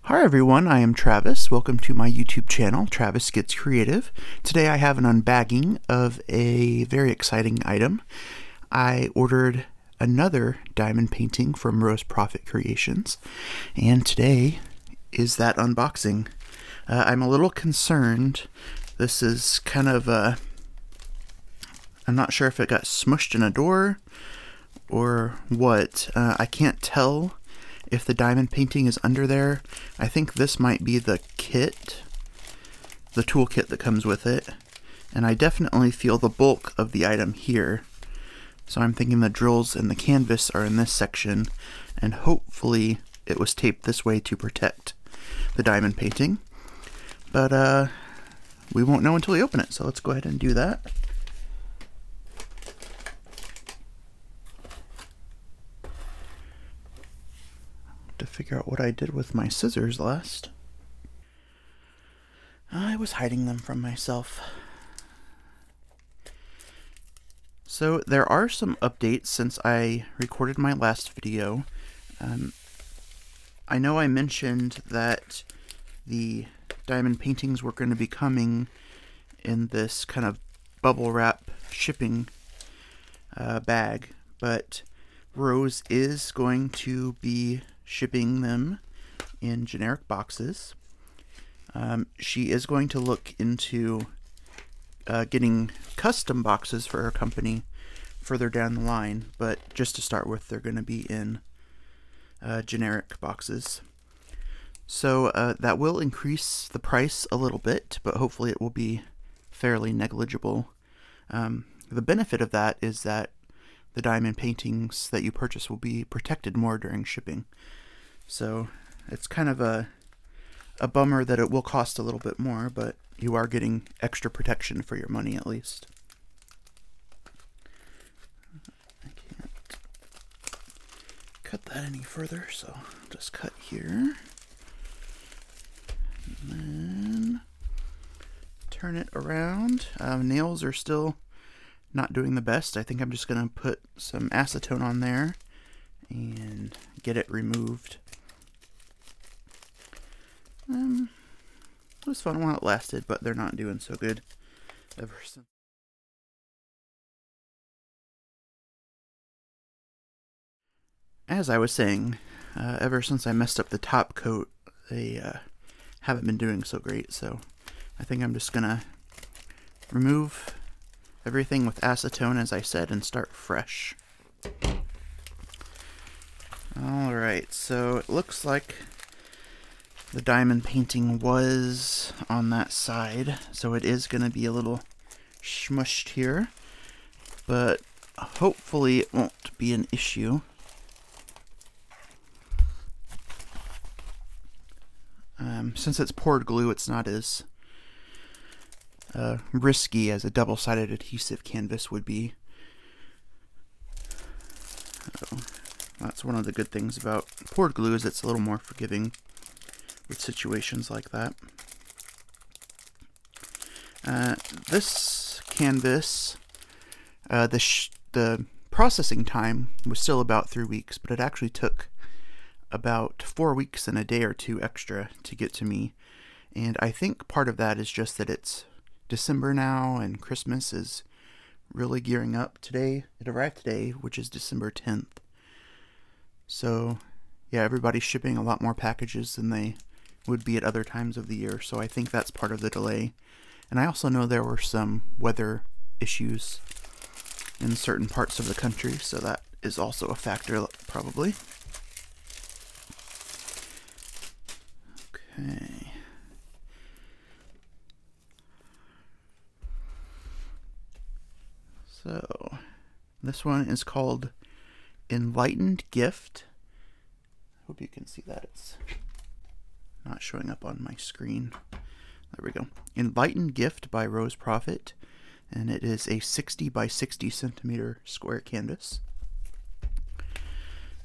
Hi everyone, I am Travis. Welcome to my YouTube channel, Travis Gets Creative. Today I have an unbagging of a very exciting item. I ordered another diamond painting from Proffitt Creations, and today is that unboxing. I'm a little concerned. This is kind of I'm not sure if it got smushed in a door or what. I can't tell if the diamond painting is under there. I think this might be the kit, the tool kit that comes with it, and I definitely feel the bulk of the item here. So I'm thinking the drills and the canvas are in this section, and hopefully it was taped this way to protect the diamond painting. But we won't know until we open it, so let's go ahead and do that. To figure out what I did with my scissors last. I was hiding them from myself. So there are some updates since I recorded my last video. I know I mentioned that the diamond paintings were going to be coming in this kind of bubble wrap shipping bag, but Rose is going to be shipping them in generic boxes. She is going to look into getting custom boxes for her company further down the line, but just to start with, they're going to be in generic boxes. So that will increase the price a little bit, but hopefully it will be fairly negligible. The benefit of that is that the diamond paintings that you purchase will be protected more during shipping. So it's kind of a bummer that it will cost a little bit more, but you are getting extra protection for your money at least. I can't cut that any further, so I'll just cut here. And then turn it around. Nails are still not doing the best. I think I'm just going to put some acetone on there and get it removed. It was fun while it lasted, but they're not doing so good ever since. As I was saying, ever since I messed up the top coat, they haven't been doing so great, so I think I'm just gonna remove everything with acetone, as I said, and start fresh. Alright, so it looks like the diamond painting was on that side, so it is going to be a little smushed here, but hopefully it won't be an issue. Since it's poured glue, it's not as risky as a double-sided adhesive canvas would be. So that's one of the good things about poured glue, is it's a little more forgiving with situations like that. This canvas, the processing time was still about 3 weeks, but it actually took about 4 weeks and a day or two extra to get to me. And I think part of that is just that it's December now and Christmas is really gearing up. Today, it arrived today, which is December 10th. So yeah, everybody's shipping a lot more packages than they would be at other times of the year, so I think that's part of the delay. And I also know there were some weather issues in certain parts of the country, so that is also a factor, probably. Okay. So this one is called Enlightened Gift. Hope you can see that. It's not showing up on my screen. There we go. Enlightened Gift by Proffitt, and it is a 60 by 60 centimeter square canvas.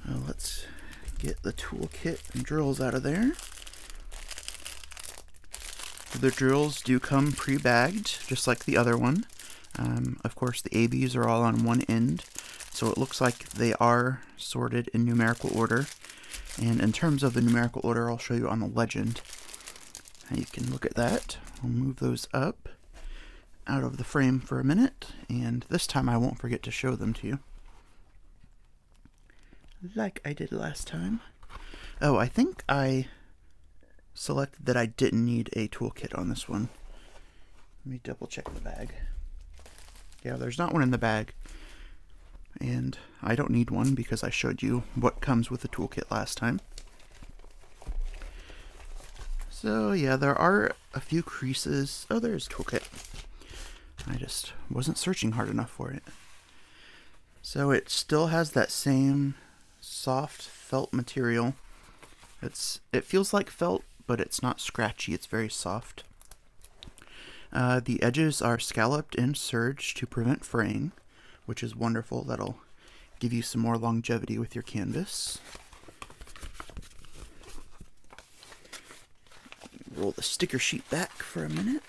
Let's get the toolkit and drills out of there. The drills do come pre-bagged, just like the other one. Of course, the ABs are all on one end, so it looks like they are sorted in numerical order. And in terms of the numerical order, I'll show you on the legend. Now you can look at that. I'll move those up out of the frame for a minute, and this time I won't forget to show them to you, like I did last time. Oh, I think I selected that I didn't need a toolkit on this one. Let me double check the bag. Yeah, there's not one in the bag, and I don't need one because I showed you what comes with the toolkit last time. So yeah, there are a few creases. Oh, there's toolkit. I just wasn't searching hard enough for it. So it still has that same soft felt material. It feels like felt, but it's not scratchy. It's very soft. The edges are scalloped and serged to prevent fraying, which is wonderful. That'll give you some more longevity with your canvas. Roll the sticker sheet back for a minute.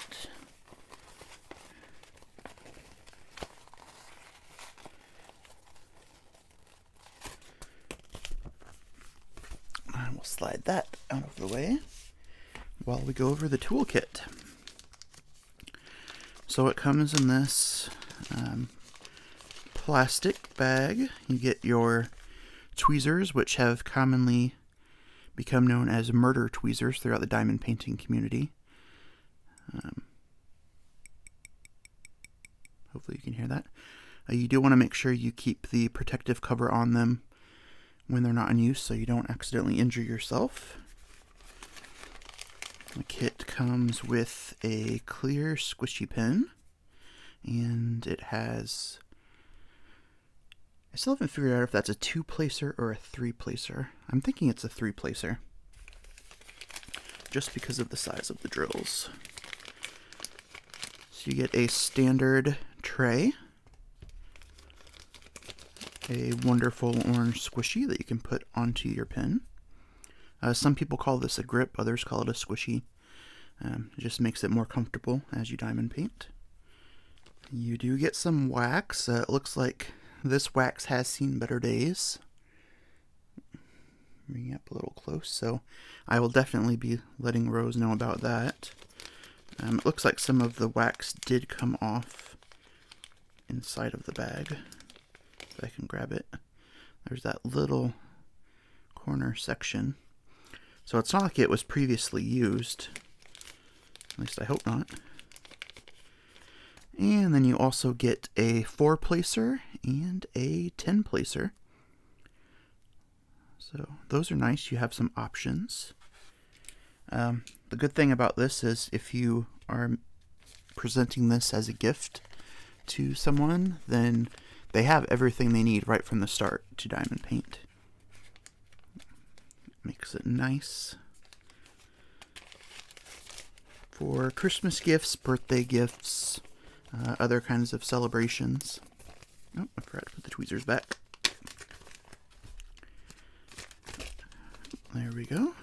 And we'll slide that out of the way while we go over the toolkit. So it comes in this plastic bag. You get your tweezers, which have commonly become known as murder tweezers throughout the diamond painting community. Hopefully you can hear that. You do want to make sure you keep the protective cover on them when they're not in use so you don't accidentally injure yourself. The kit comes with a clear squishy pen, and it has, I still haven't figured out if that's a 2-placer or a 3-placer. I'm thinking it's a 3-placer, just because of the size of the drills. So you get a standard tray, a wonderful orange squishy that you can put onto your pen. Some people call this a grip, others call it a squishy. It just makes it more comfortable as you diamond paint. You do get some wax. It looks like this wax has seen better days. Bring it up a little close, so I will definitely be letting Rose know about that. It looks like some of the wax did come off inside of the bag. If I can grab it. There's that little corner section. So it's not like it was previously used. At least I hope not. And then you also get a 4-placer and a 10-placer. So those are nice. You have some options. The good thing about this is if you are presenting this as a gift to someone, then they have everything they need right from the start to diamond paint. Makes it nice for Christmas gifts, birthday gifts, other kinds of celebrations. Oh, I forgot to put the tweezers back. There we go.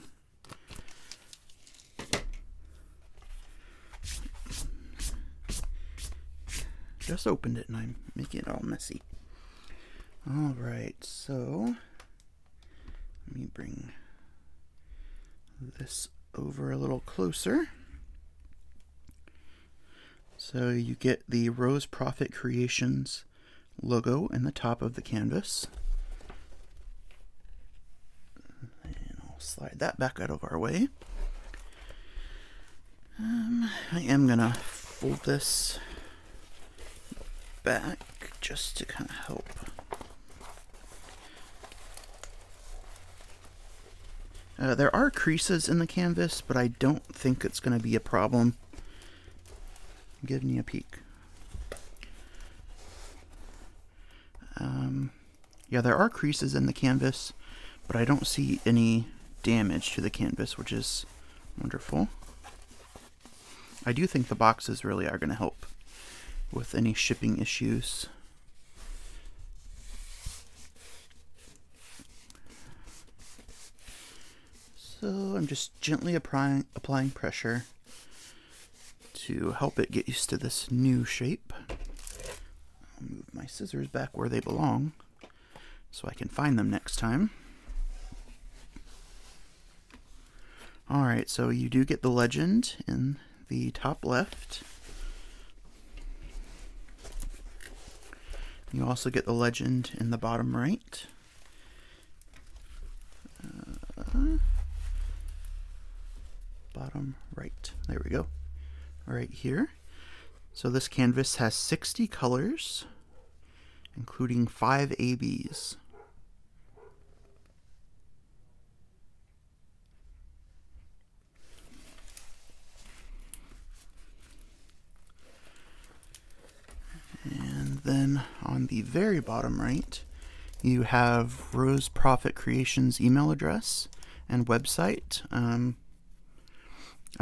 Just opened it and I'm making it all messy. Alright, so let me bring this over a little closer. So you get the Rose Proffitt Creations logo in the top of the canvas. And I'll slide that back out of our way. I am going to fold this back just to kind of help. There are creases in the canvas, but I don't think it's going to be a problem. Give me a peek. Yeah, there are creases in the canvas, but I don't see any damage to the canvas, which is wonderful. I do think the boxes really are going to help with any shipping issues. So I'm just gently applying pressure to help it get used to this new shape. I'll move my scissors back where they belong so I can find them next time. Alright, so you do get the legend in the top left. You also get the legend in the bottom right. Bottom right. There we go. Right here. So this canvas has 60 colors, including 5 ABs. And then on the very bottom right, you have Rose Proffitt Creations' email address and website. I'm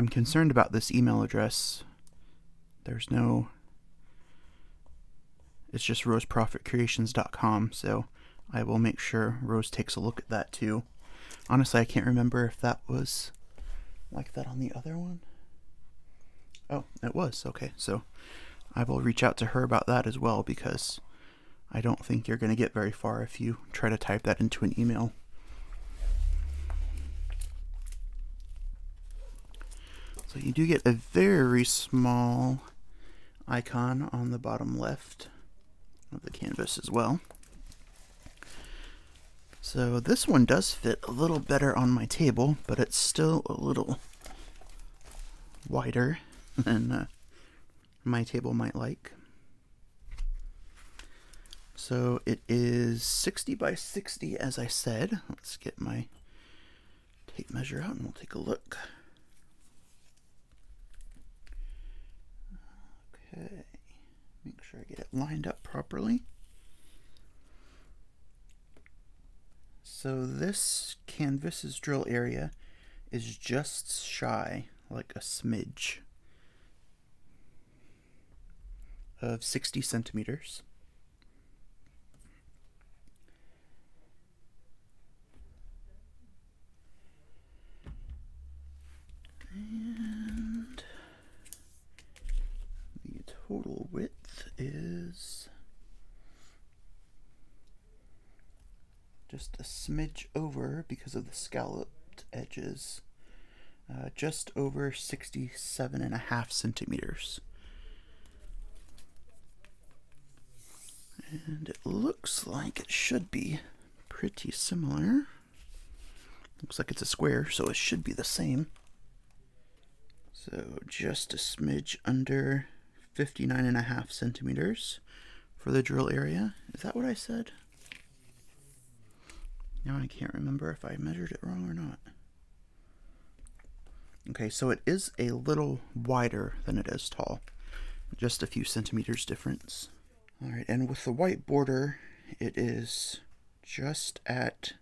concerned about this email address. There's no... It's just roseproffittcreations.com, so I will make sure Rose takes a look at that too. Honestly, I can't remember if that was like that on the other one. Oh, it was. Okay, so I will reach out to her about that as well, because I don't think you're going to get very far if you try to type that into an email. So you do get a very small icon on the bottom left of the canvas as well. So this one does fit a little better on my table, but it's still a little wider than my table might like. So it is 60 by 60, as I said. Let's get my tape measure out and we'll take a look. Okay, make sure I get it lined up properly. So this canvas's drill area is just shy, like a smidge, of 60 centimeters. And the total width is just a smidge over, because of the scalloped edges, just over 67.5 centimeters. And it looks like it should be pretty similar. Looks like it's a square, so it should be the same. So just a smidge under 59.5 centimeters for the drill area. Is that what I said? Now I can't remember if I measured it wrong or not. Okay, so it is a little wider than it is tall. Just a few centimeters difference. Alright, and with the white border, it is just at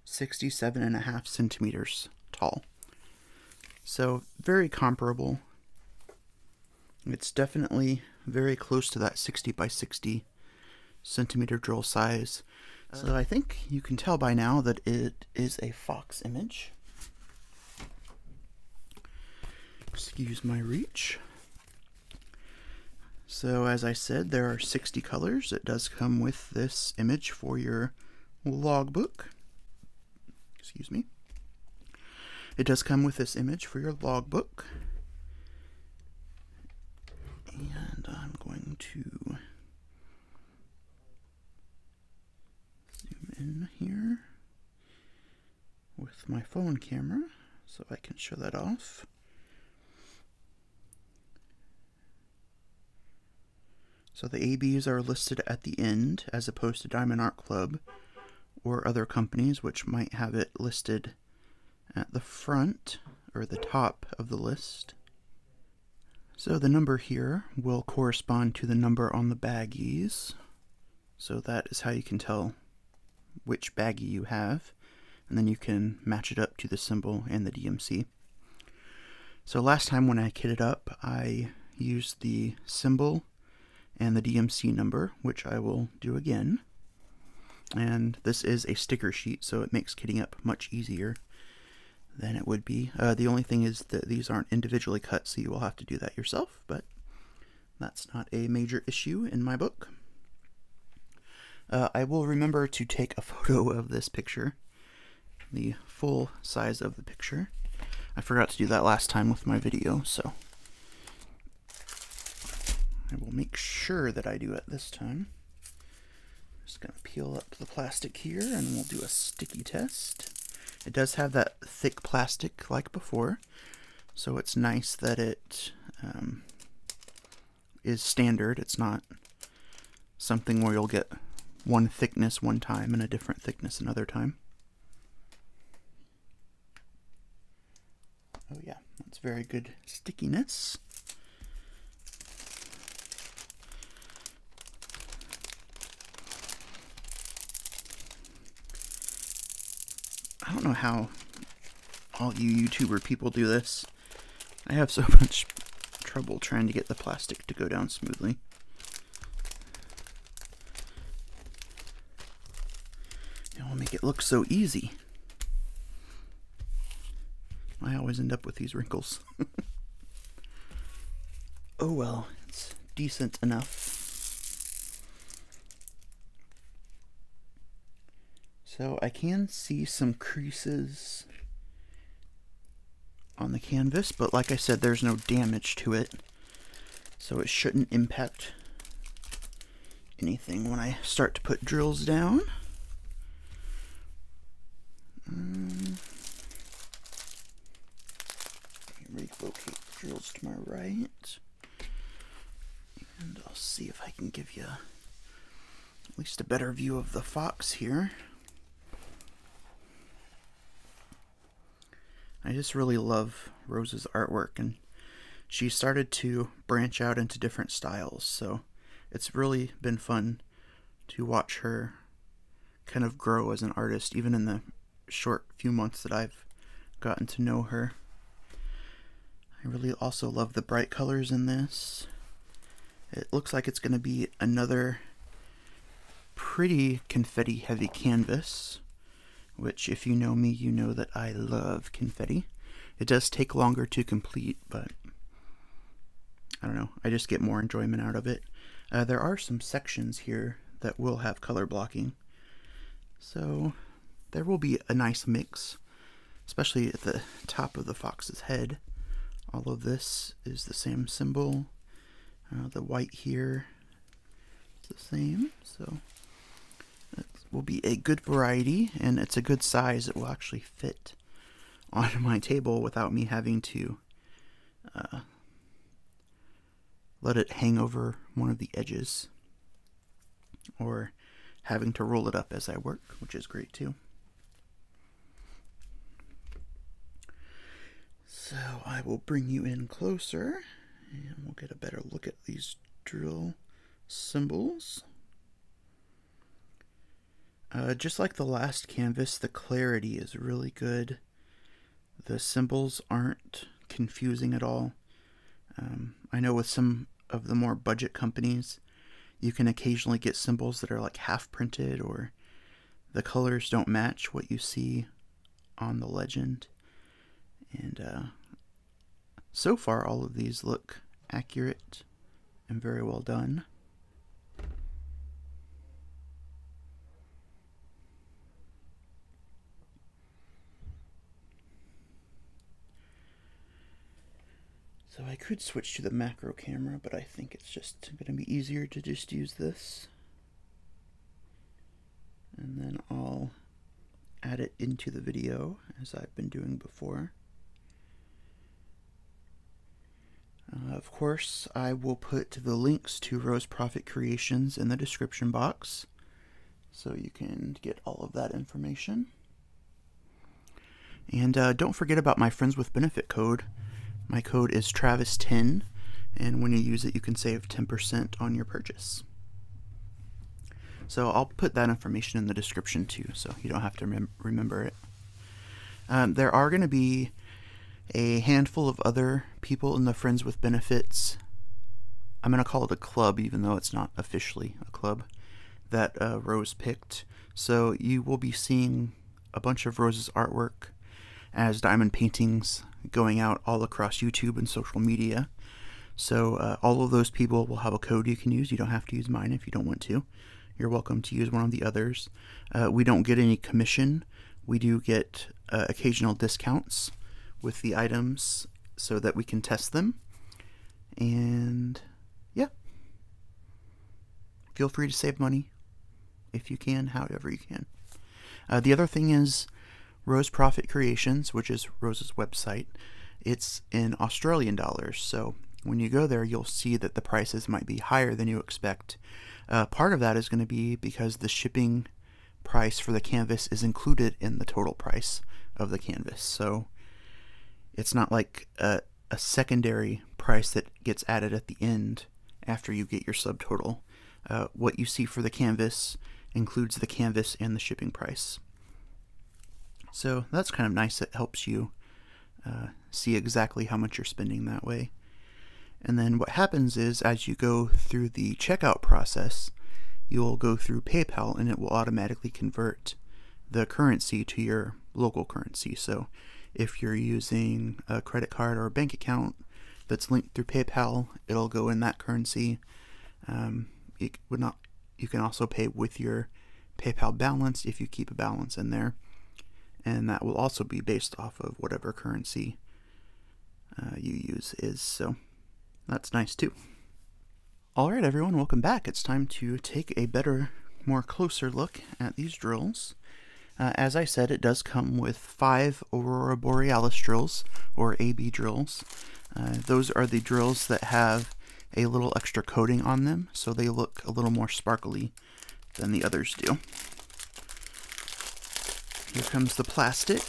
67.5 centimeters tall. So very comparable. It's definitely very close to that 60 by 60 centimeter drill size. So I think you can tell by now that it is a fox image. Excuse my reach. So as I said, there are 60 colors. It does come with this image for your logbook. Excuse me. It does come with this image for your logbook. And I'm going to zoom in here with my phone camera so I can show that off. So the ABs are listed at the end, as opposed to Diamond Art Club or other companies which might have it listed at the front or the top of the list. So the number here will correspond to the number on the baggies. So that is how you can tell which baggie you have, and then you can match it up to the symbol and the DMC. So last time when I kitted up, I used the symbol and the DMC number, which I will do again. And this is a sticker sheet, so it makes kitting up much easier than it would be. The only thing is that these aren't individually cut, so you will have to do that yourself, but that's not a major issue in my book. I will remember to take a photo of this picture, the full size of the picture. I forgot to do that last time with my video, so I will make sure that I do it this time. I'm just going to peel up the plastic here and we'll do a sticky test. It does have that thick plastic like before, so it's nice that it is standard. It's not something where you'll get one thickness one time and a different thickness another time. Oh yeah, that's very good stickiness. I don't know how all you YouTuber people do this. I have so much trouble trying to get the plastic to go down smoothly. It'll make it look so easy. I always end up with these wrinkles. Oh well, it's decent enough. So I can see some creases on the canvas, but like I said, there's no damage to it, so it shouldn't impact anything when I start to put drills down. Relocate the drills to my right, and I'll see if I can give you at least a better view of the fox here. I just really love Rose's artwork, and she started to branch out into different styles, so it's really been fun to watch her kind of grow as an artist, even in the short few months that I've gotten to know her. I really also love the bright colors in this. It looks like it's going to be another pretty confetti heavy canvas, which if you know me, you know that I love confetti. It does take longer to complete, but I don't know, I just get more enjoyment out of it. There are some sections here that will have color blocking, so there will be a nice mix, especially at the top of the fox's head. All of this is the same symbol. The white here is the same, so it will be a good variety, and it's a good size. It will actually fit on my table without me having to let it hang over one of the edges or having to roll it up as I work, which is great too. So I will bring you in closer and we'll get a better look at these drill symbols. Just like the last canvas, the clarity is really good. The symbols aren't confusing at all. I know with some of the more budget companies, you can occasionally get symbols that are like half printed, or the colors don't match what you see on the legend. And so far all of these look accurate and very well done. So I could switch to the macro camera, but I think it's just going to be easier to just use this. And then I'll add it into the video as I've been doing before. Of course, I will put the links to Rose Proffitt Creations in the description box, so you can get all of that information. And don't forget about my Friends with Benefit code. My code is Travis10, and when you use it, you can save 10% on your purchase. So I'll put that information in the description too, so you don't have to remember it. There are going to be a handful of other people in the Friends with Benefits. I'm going to call it a club, even though it's not officially a club, that Rose picked. So you will be seeing a bunch of Rose's artwork as diamond paintings going out all across YouTube and social media. So all of those people will have a code you can use. You don't have to use mine if you don't want to. You're welcome to use one of the others. We don't get any commission. We do get occasional discounts with the items so that we can test them. And yeah, feel free to save money if you can, however you can. The other thing is Rose Proffitt Creations, which is Rose's website. It's in Australian dollars, so when you go there, you'll see that the prices might be higher than you expect. Part of that is going to be because the shipping price for the canvas is included in the total price of the canvas, so it's not like a secondary price that gets added at the end after you get your subtotal. What you see for the canvas includes the canvas and the shipping price. So that's kind of nice. It helps you see exactly how much you're spending that way. And then what happens is, as you go through the checkout process, you'll go through PayPal and it will automatically convert the currency to your local currency. So if you're using a credit card or a bank account that's linked through PayPal, it'll go in that currency. You can also pay with your PayPal balance if you keep a balance in there, and that will also be based off of whatever currency you use is. So that's nice too. Alright everyone, welcome back. It's time to take a better, more closer look at these drills. As I said, it does come with 5 Aurora Borealis drills, or AB drills. Those are the drills that have a little extra coating on them, so they look a little more sparkly than the others do. Here comes the plastic.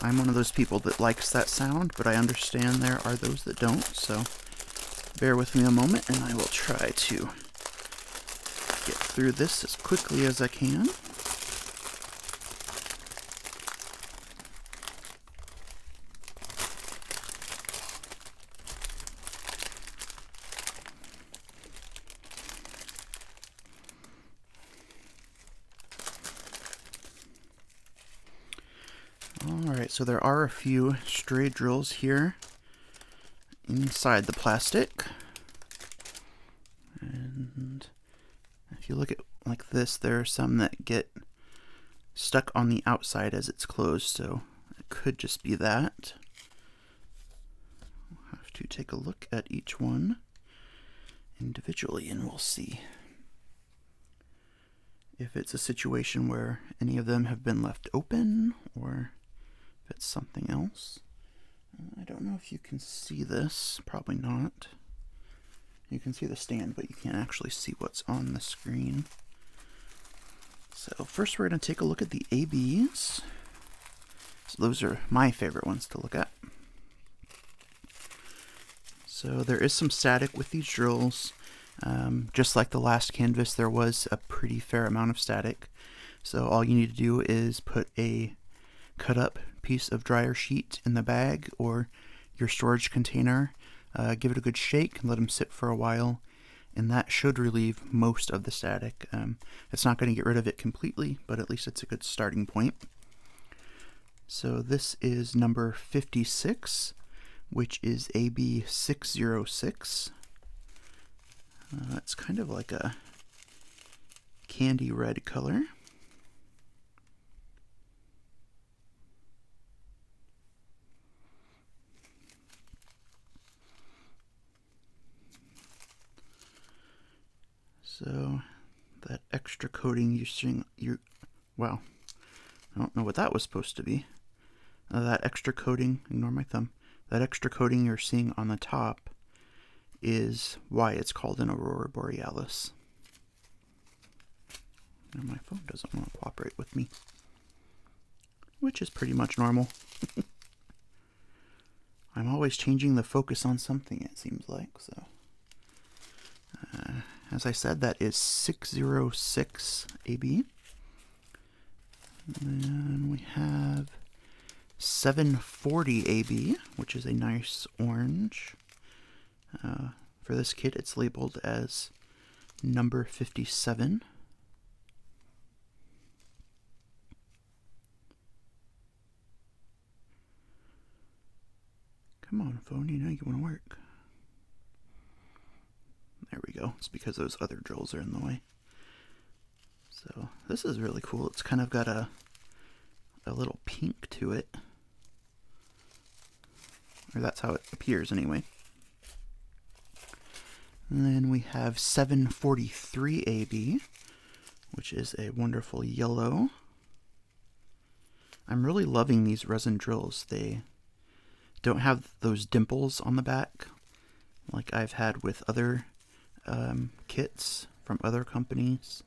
I'm one of those people that likes that sound, but I understand there are those that don't, so bear with me a moment and I will try to get through this as quickly as I can. Alright, so there are a few stray drills here inside the plastic. And if you look at like this, there are some that get stuck on the outside as it's closed, so it could just be that. We'll have to take a look at each one individually and we'll see if it's a situation where any of them have been left open or if it's something else. I don't know if you can see this, probably not. You can see the stand, but you can't actually see what's on the screen. So first we're going to take a look at the ABs. So those are my favorite ones to look at. So there is some static with these drills. Just like the last canvas, there was a pretty fair amount of static. So all you need to do is put a cut up piece of dryer sheet in the bag or your storage container, give it a good shake and let them sit for a while, and that should relieve most of the static. It's not going to get rid of it completely, but at least it's a good starting point. So this is number 56, which is AB 606. It's kind of like a candy red color. So that extra coating you're seeing, wow, I don't know what that was supposed to be. That extra coating, ignore my thumb, that extra coating you're seeing on the top is why it's called an Aurora Borealis. And my phone doesn't want to cooperate with me, which is pretty much normal. I'm always changing the focus on something, it seems like, so. As I said, that is 606 AB. And then we have 740 AB, which is a nice orange. For this kit, it's labeled as number 57. Come on, phone, you know you want to work. There we go. It's because those other drills are in the way. So this is really cool. It's kind of got a little pink to it. or that's how it appears anyway. And then we have 743 AB, which is a wonderful yellow. I'm really loving these resin drills. They don't have those dimples on the back like I've had with other kits from other companies.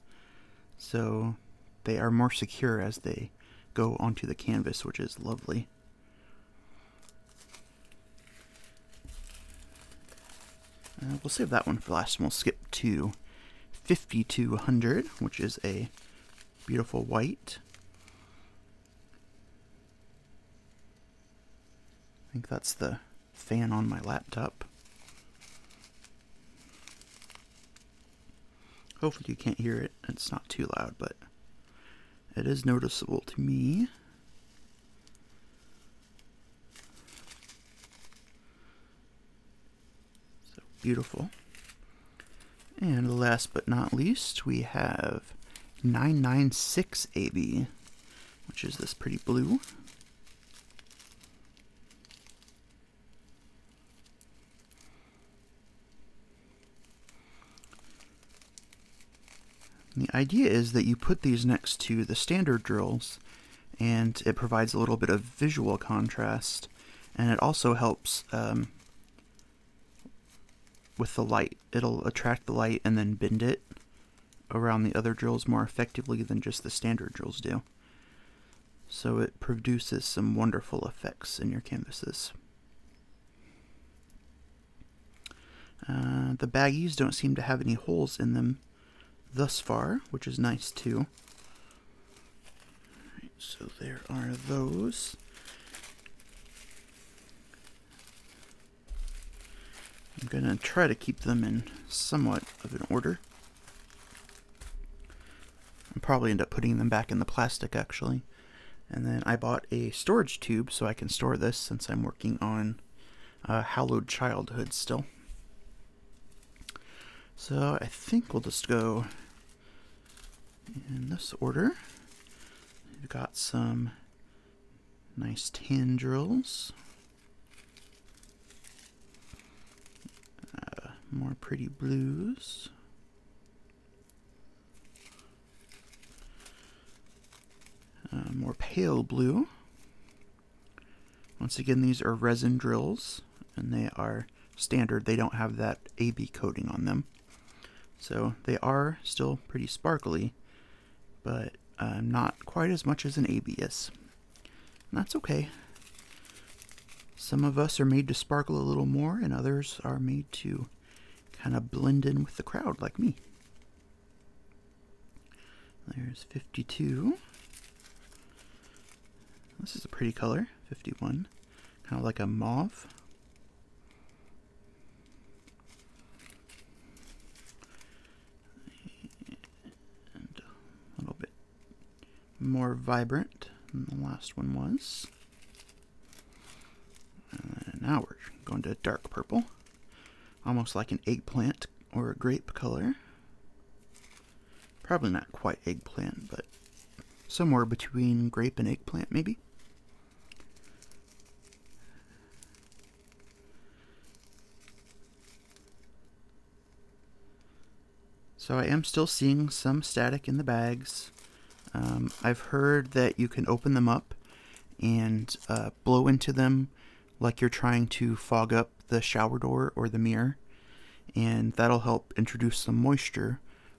So they are more secure as they go onto the canvas, which is lovely. We'll save that one for last, and we'll skip to 5200, which is a beautiful white. I think that's the fan on my laptop. Hopefully you can't hear it. It's not too loud, but it is noticeable to me. So beautiful. And last but not least, we have 996 AB, which is this pretty blue. The idea is that you put these next to the standard drills, and it provides a little bit of visual contrast, and it also helps with the light. It'll attract the light and then bend it around the other drills more effectively than just the standard drills do. So it produces some wonderful effects in your canvases. The baggies don't seem to have any holes in them thus far, which is nice too. Right, so there are those. I'm going to try to keep them in somewhat of an order. I'll probably end up putting them back in the plastic actually. And then I bought a storage tube so I can store this since I'm working on Hallowed Childhood still. So I think we'll just go in this order. We've got some nice tan drills. More pretty blues. More pale blue. Once again, these are resin drills, and they are standard. They don't have that AB coating on them. So they are still pretty sparkly, but not quite as much as an AB is. And that's okay. Some of us are made to sparkle a little more, and others are made to kind of blend in with the crowd, like me. There's 52. This is a pretty color, 51. Kind of like a mauve. And a little bit more vibrant than the last one was. And now we're going to dark purple. Almost like an eggplant or a grape color. Probably not quite eggplant, but somewhere between grape and eggplant maybe. So I am still seeing some static in the bags. I've heard that you can open them up and blow into them like you're trying to fog up the shower door or the mirror, and that'll help introduce some moisture,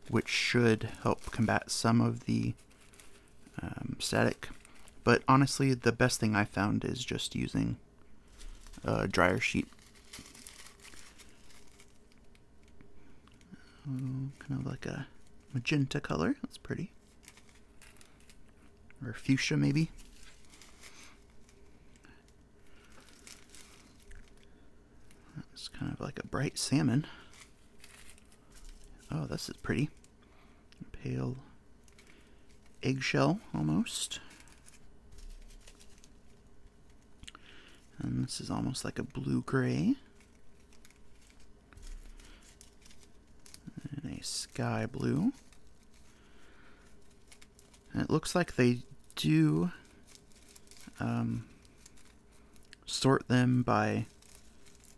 which should help combat some of the static. But honestly, the best thing I found is just using a dryer sheet. Kind of like a magenta color. That's pretty. Or fuchsia maybe. That's kind of like a bright salmon. Oh, this is pretty. Pale eggshell almost. And this is almost like a blue-gray. And a sky blue. And it looks like they do sort them by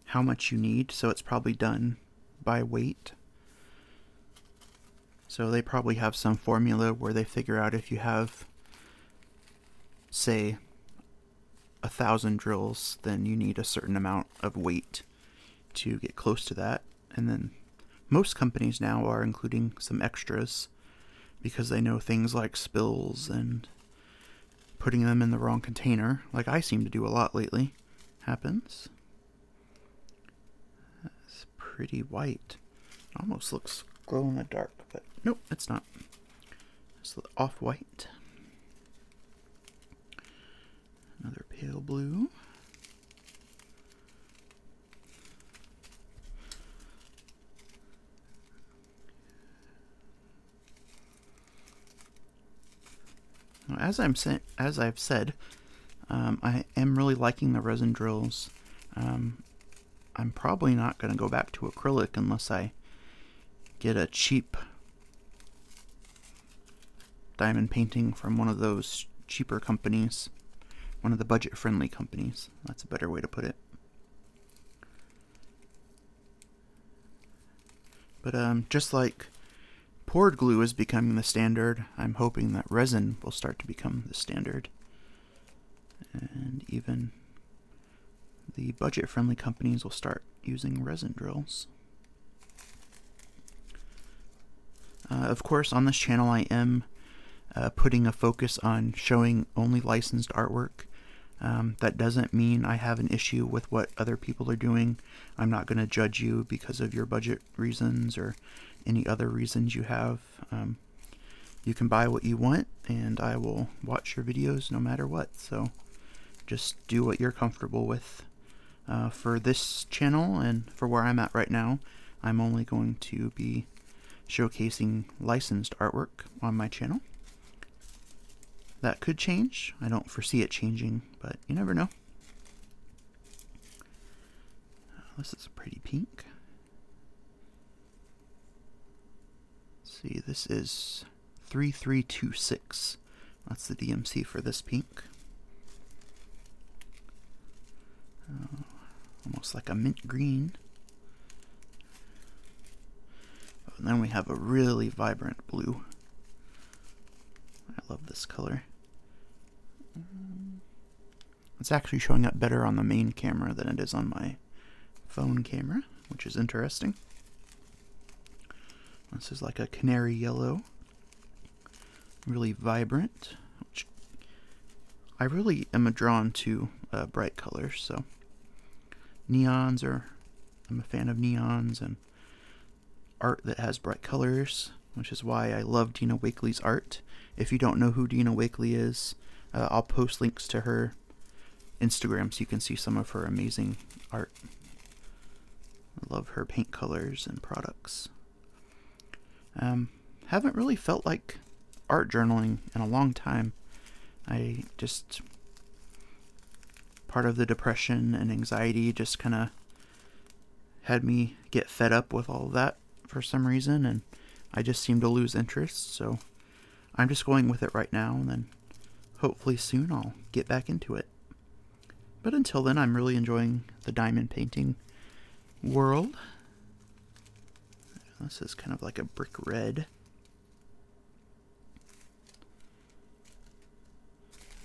how much you need, so it's probably done by weight. So they probably have some formula where they figure out if you have, say, 1,000 drills, then you need a certain amount of weight to get close to that. And then most companies now are including some extras because they know things like spills and putting them in the wrong container, like I seem to do a lot lately, happens. That's pretty white. Almost looks glow in the dark, but nope, it's not. It's off-white. Another pale blue. Now, as I've said, I am really liking the resin drills. I'm probably not going to go back to acrylic unless I get a cheap diamond painting from one of those cheaper companies. One of the budget-friendly companies. That's a better way to put it. But just like poured glue is becoming the standard, I'm hoping that resin will start to become the standard. And even the budget-friendly companies will start using resin drills. Of course, on this channel I am putting a focus on showing only licensed artwork. That doesn't mean I have an issue with what other people are doing. I'm not going to judge you because of your budget reasons or any other reasons you have. You can buy what you want, and I will watch your videos no matter what. So just do what you're comfortable with. For this channel and for where I'm at right now, I'm only going to be showcasing licensed artwork on my channel. That could change. I don't foresee it changing, but you never know. This is a pretty pink. Let's see, this is 3326. That's the DMC for this pink. Almost like a mint green. And then we have a really vibrant blue. I love this color. It's actually showing up better on the main camera than it is on my phone camera, which is interesting. This is like a canary yellow. Really vibrant. Which I really am drawn to bright colors, so I'm a fan of neons and art that has bright colors, which is why I love Dina Wakley's art. If you don't know who Dina Wakley is, I'll post links to her Instagram so you can see some of her amazing art. I love her paint colors and products. Haven't really felt like art journaling in a long time. Part of the depression and anxiety just kind of had me get fed up with all of that for some reason, and I just seem to lose interest, so I'm just going with it right now, and then hopefully soon I'll get back into it. But until then, I'm really enjoying the diamond painting world. This is kind of like a brick red.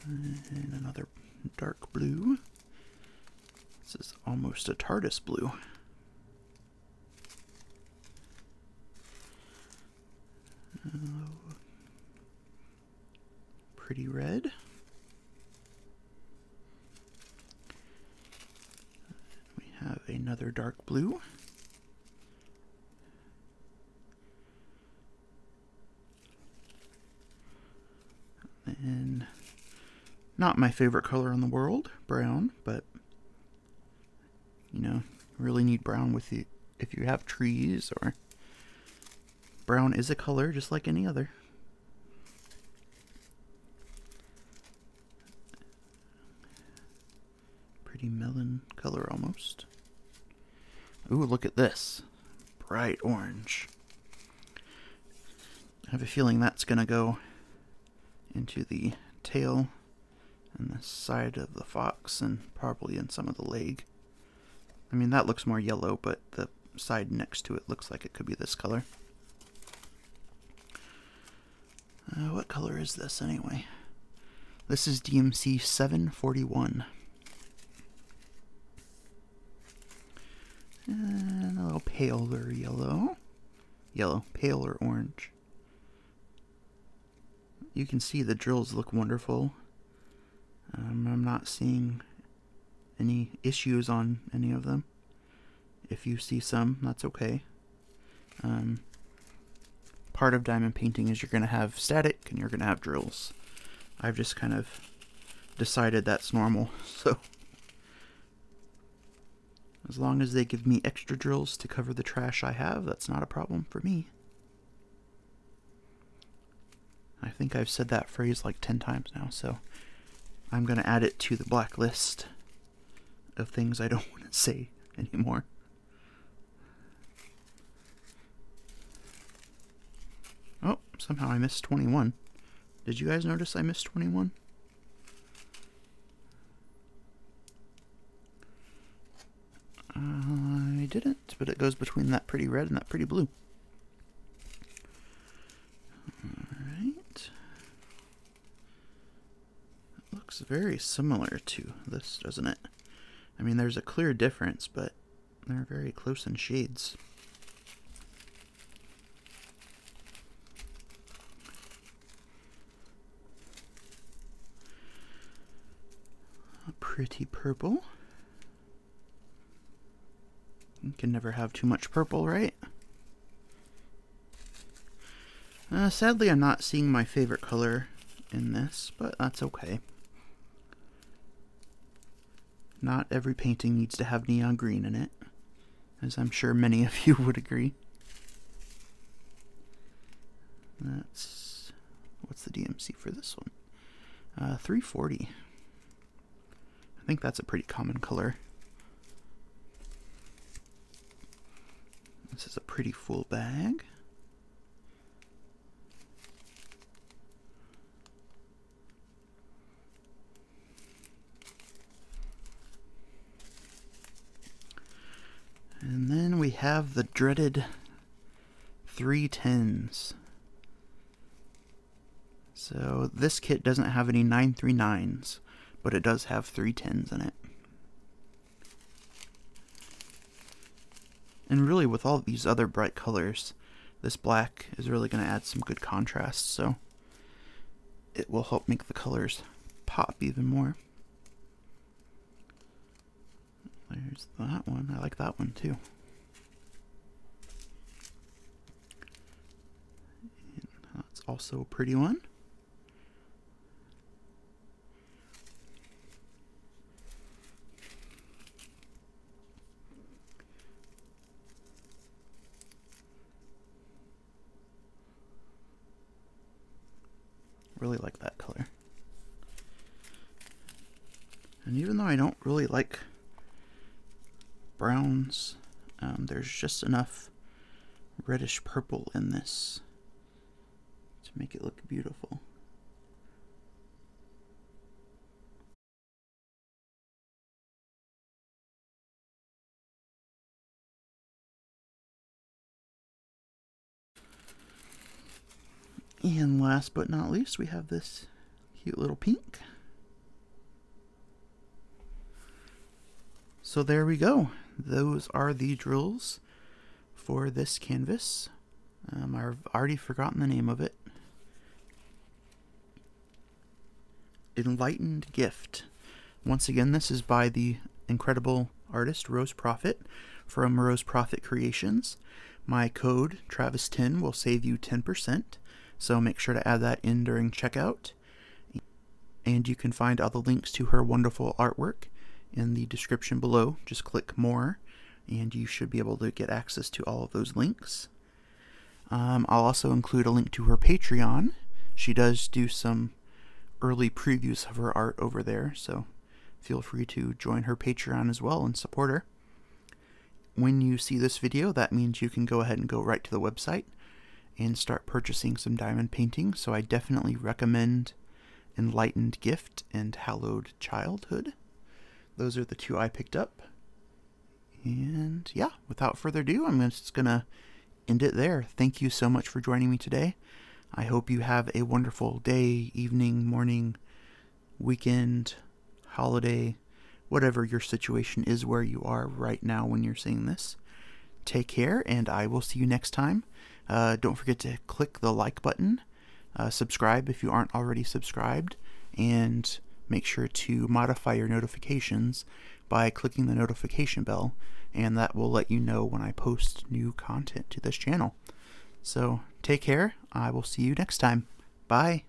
And another dark blue. This is almost a TARDIS blue. Pretty red. We have another dark blue. And not my favorite color in the world, brown, but you know, really need brown with you if you have trees, or brown is a color just like any other. Pretty melon color almost. Ooh, look at this. Bright orange. I have a feeling that's gonna go into the tail and the side of the fox and probably in some of the leg. I mean, that looks more yellow, but the side next to it looks like it could be this color. What color is this anyway? This is DMC 741. And a little paler yellow. Paler orange. You can see the drills look wonderful. I'm not seeing any issues on any of them. If you see some, that's okay. Part of diamond painting is you're going to have static and you're going to have drills. I've just kind of decided that's normal, so as long as they give me extra drills to cover the trash I have, that's not a problem for me. I think I've said that phrase like 10 times now, so I'm going to add it to the blacklist of things I don't want to say anymore. Oh, somehow I missed 21. Did you guys notice I missed 21? I didn't, but it goes between that pretty red and that pretty blue. Alright. It looks very similar to this, doesn't it? I mean, there's a clear difference, but they're very close in shades. A pretty purple. You can never have too much purple, right? Sadly, I'm not seeing my favorite color in this, but that's okay. Not every painting needs to have neon green in it, as I'm sure many of you would agree. What's the DMC for this one? 340. I think that's a pretty common color. This is a pretty full bag. And then we have the dreaded 310s. So this kit doesn't have any 939s, but it does have 310s in it. And really, with all these other bright colors, this black is really going to add some good contrast, so it will help make the colors pop even more. There's that one. I like that one too. And that's also a pretty one. Really like that color. And even though I don't really like browns, there's just enough reddish purple in this to make it look beautiful. And last but not least, we have this cute little pink. So there we go. Those are the drills for this canvas. I've already forgotten the name of it. Enlightened Gift. Once again, this is by the incredible artist Rose Proffitt from Rose Proffitt Creations. My code, Travis10, will save you 10%. So make sure to add that in during checkout. And you can find all the links to her wonderful artwork in the description below. Just click more and you should be able to get access to all of those links. I'll also include a link to her Patreon. She does do some early previews of her art over there, so feel free to join her Patreon as well and support her. When you see this video, that means you can go ahead and go right to the website and start purchasing some diamond painting, so I definitely recommend Enlightened Gift and Hallowed Childhood. Those are the two I picked up. And yeah, without further ado, I'm just going to end it there. Thank you so much for joining me today. I hope you have a wonderful day, evening, morning, weekend, holiday, whatever your situation is where you are right now when you're seeing this. Take care, and I will see you next time. Don't forget to click the like button, subscribe if you aren't already subscribed, and make sure to modify your notifications by clicking the notification bell, and that will let you know when I post new content to this channel. So take care. I will see you next time. Bye.